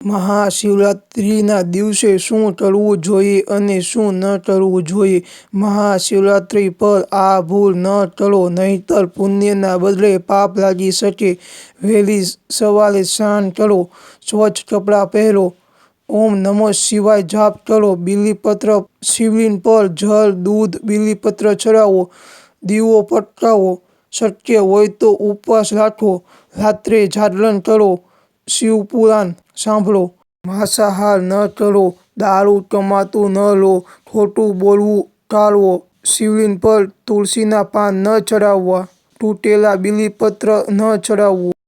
મહાશિવરાત્રિના દિવસે શું કરવું જોઈએ અને શું ન કરવું જોઈએ? મહાશિવરાત્રિ પર આ ભૂલ ન કરો, નહીંતર પુણ્યના બદલે પાપ લાગી શકે. વહેલી સવારે સ્નાન કરો, સ્વચ્છ કપડાં પહેરો, ઓમ નમઃ શિવાય જાપ કરો, બીલીપત્ર શિવલિંગ પર જળ, દૂધ, બીલીપત્ર ચડાવો, દીવો પ્રગટાવો, શક્ય હોય તો ઉપવાસ રાખો, રાત્રે જાગરણ કરો, શિવપુરાણ સાંભળો. માંસાહાર ન કરો, દારૂ, તમાકુ ન લો, ખોટું બોલવું ટાળો, શિવલિંગ પર તુલસીના પાન ન ચડાવવા, તૂટેલા બીલીપત્ર ન ચડાવવું.